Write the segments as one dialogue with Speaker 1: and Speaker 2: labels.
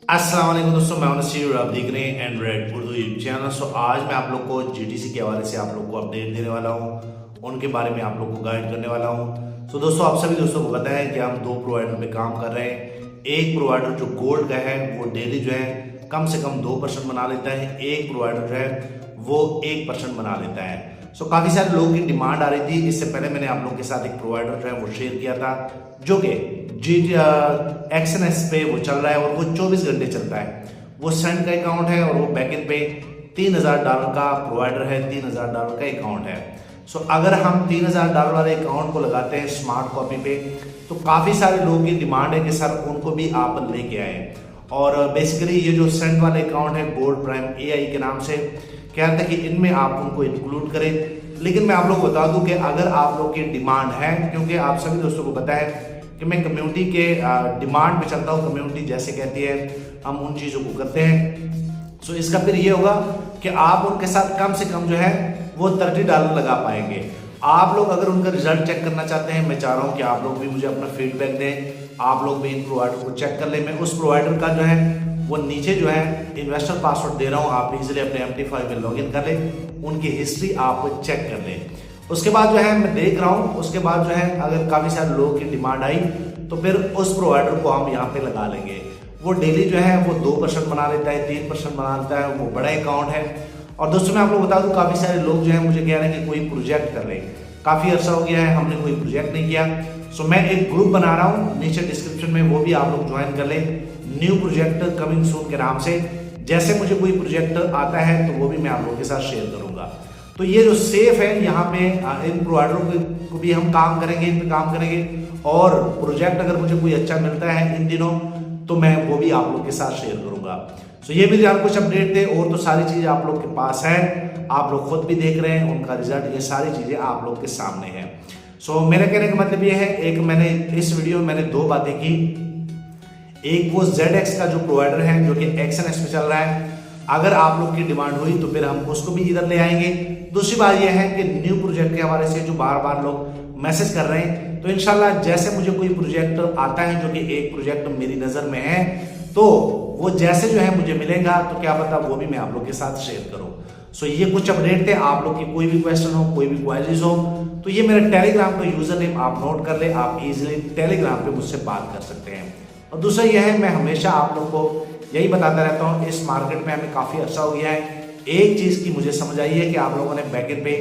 Speaker 1: अस्सलाम वालेकुम दोस्तों, मैं नसीर और आप देख रहे हैं एंड्रॉइड उर्दू यूट्यूब चैनल। सो आज मैं आप लोग को जीटीसी के हवाले से आप लोग को अपडेट देने वाला हूँ, उनके बारे में आप लोग को गाइड करने वाला हूँ। सो दोस्तों, आप सभी दोस्तों को पता है कि हम दो प्रोवाइडर पे काम कर रहे हैं। एक प्रोवाइडर जो गोल्ड का है वो डेली जो है कम से कम 2% बना लेता है, एक प्रोवाइडर जो है वो 1% बना लेता है। सो काफ़ी सारे लोगों की डिमांड आ रही थी। इससे पहले मैंने आप लोगों के साथ एक प्रोवाइडर जो है वो शेयर किया था, जो कि एक्सएनएस पे वो चल रहा है और वो 24 घंटे चलता है। वो सेंड का अकाउंट है और वो बैकएंड पे $3000 का प्रोवाइडर है, $3000 का अकाउंट है। सो अगर हम $3000 वाले अकाउंट को लगाते हैं स्मार्ट कॉपी पे, तो काफ़ी सारे लोगों की डिमांड है कि सर उनको भी आप लेके आए। और बेसिकली ये जो सेंड वाले अकाउंट है गोल्ड प्राइम AI के नाम से, कह रहे थे कि इनमें आप उनको इंक्लूड करें। लेकिन मैं आप लोग को बता दूं कि अगर आप लोग की डिमांड है, क्योंकि आप सभी दोस्तों को पता है कि मैं कम्युनिटी के डिमांड पे चलता हूँ, कम्युनिटी जैसे कहती है हम उन चीज़ों को करते हैं। सो इसका फिर ये होगा कि आप उनके साथ कम से कम जो है वो $30 लगा पाएंगे। आप लोग अगर उनका रिजल्ट चेक करना चाहते हैं, मैं चाह रहा हूँ कि आप लोग भी मुझे अपना फीडबैक दें, आप लोग भी इन प्रोवाइडर को चेक कर लें। मैं उस प्रोवाइडर का जो है वो नीचे जो है इन्वेस्टर पासवर्ड दे रहा हूँ, आप इजीली अपने MT5 में लॉगिन कर लें, उनकी हिस्ट्री आप चेक कर लें। उसके बाद जो है मैं देख रहा हूँ, उसके बाद जो है अगर काफ़ी सारे लोगों की डिमांड आई तो फिर उस प्रोवाइडर को हम यहाँ पे लगा लेंगे। वो डेली जो है वो 2% बना लेता है, 3% बना लेता है, वो बड़ा अकाउंट है। और दोस्तों मैं आप लोग बता दूं, काफ़ी सारे लोग जो है मुझे कह रहे हैं कि कोई प्रोजेक्ट कर रहे हैं, काफ़ी अर्सा हो गया है हमने कोई प्रोजेक्ट नहीं किया। सो मैं एक ग्रुप बना रहा हूँ, नीचे डिस्क्रिप्शन में वो भी आप लोग ज्वाइन कर लें, न्यू प्रोजेक्ट कमिंग सून के नाम से। जैसे मुझे कोई प्रोजेक्ट आता है तो वो भी मैं आप लोगों के साथ शेयर करूंगा। तो ये जो सेफ है, यहाँ पे इन प्रोवाइडरों को भी हम काम करेंगे, इन पे काम करेंगे। और प्रोजेक्ट अगर मुझे कोई अच्छा मिलता है इन दिनों तो मैं वो भी आप लोग के साथ शेयर करूंगा। सो ये मेरे यार कुछ अपडेट थे, और तो सारी चीजें आप लोग के पास है, आप लोग खुद भी देख रहे हैं उनका रिजल्ट, ये सारी चीजें आप लोग के सामने है। सो मेरे कहने का मतलब ये है, एक मैंने इस वीडियो में मैंने दो बातें की। एक वो ZX का जो प्रोवाइडर है जो कि XNS में चल रहा है, अगर आप लोग की डिमांड हुई तो फिर हम उसको भी इधर ले आएंगे। दूसरी बात यह है कि न्यू प्रोजेक्ट के हवाले से जो बार बार लोग मैसेज कर रहे हैं, तो इंशाल्लाह जैसे मुझे कोई प्रोजेक्ट आता है जो कि एक प्रोजेक्ट मेरी नज़र में है, तो वो जैसे जो है मुझे मिलेगा तो क्या पता वो भी मैं आप लोग के साथ शेयर करूं। सो ये कुछ अपडेट थे। आप लोग की कोई भी क्वेश्चन हो, कोई भी क्वेरीज हो, तो ये मेरा टेलीग्राम का यूजर नेम आप नोट कर ले, आप इजीली टेलीग्राम पे मुझसे बात कर सकते हैं। और दूसरा यह है, मैं हमेशा आप लोग को यही बताता रहता हूँ, इस मार्केट में हमें काफ़ी अच्छा हो गया है। एक चीज़ की मुझे समझ आई है कि आप लोगों ने बैकएंड पे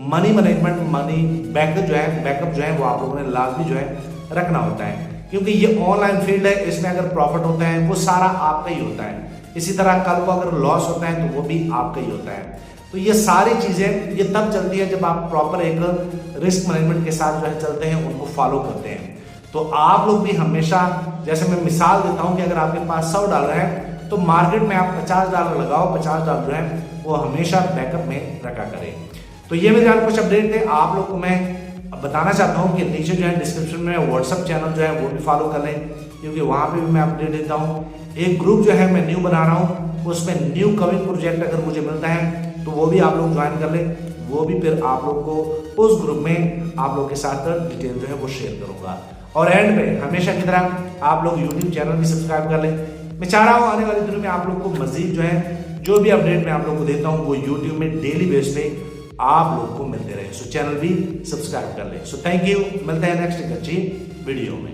Speaker 1: मनी मैनेजमेंट, मनी बैकअप जो है वो आप लोगों ने लाजमी जो है रखना होता है, क्योंकि ये ऑनलाइन फील्ड है। इसमें अगर प्रॉफिट होता है वो सारा आपका ही होता है, इसी तरह कल को अगर लॉस होता है तो वो भी आपका ही होता है। तो ये सारी चीज़ें ये तब चलती है जब आप प्रॉपर एक रिस्क मैनेजमेंट के साथ जो है चलते हैं, उनको फॉलो करते हैं। तो आप लोग भी हमेशा, जैसे मैं मिसाल देता हूं कि अगर आपके पास $100 है तो मार्केट में आप $50 लगाओ, $50 जो है वो हमेशा बैकअप में रखा करें। तो ये मेरे यहाँ कुछ अपडेट थे। आप लोग को मैं बताना चाहता हूँ कि नीचे जो है डिस्क्रिप्शन में व्हाट्सअप चैनल जो है वो भी फॉलो कर लें, क्योंकि वहाँ पे भी मैं अपडेट देता हूँ। एक ग्रुप जो है मैं न्यू बना रहा हूँ, उसमें न्यू कमिंग प्रोजेक्ट अगर मुझे मिलता है तो वो भी आप लोग ज्वाइन कर लें, वो भी फिर आप लोग को उस ग्रुप में आप लोग के साथ डिटेल जो है वो शेयर करूँगा। और एंड पे हमेशा की तरह आप लोग यूट्यूब चैनल भी सब्सक्राइब कर लें। मैं चाह रहा हूँ आने वाले दिनों में आप लोग को मजीद जो है जो भी अपडेट मैं आप लोग को देता हूँ वो यूट्यूब में डेली बेस पे आप लोग को मिलते रहे। सो चैनल भी सब्सक्राइब कर लें। सो थैंक यू, मिलते हैं नेक्स्ट एक अच्छी वीडियो में।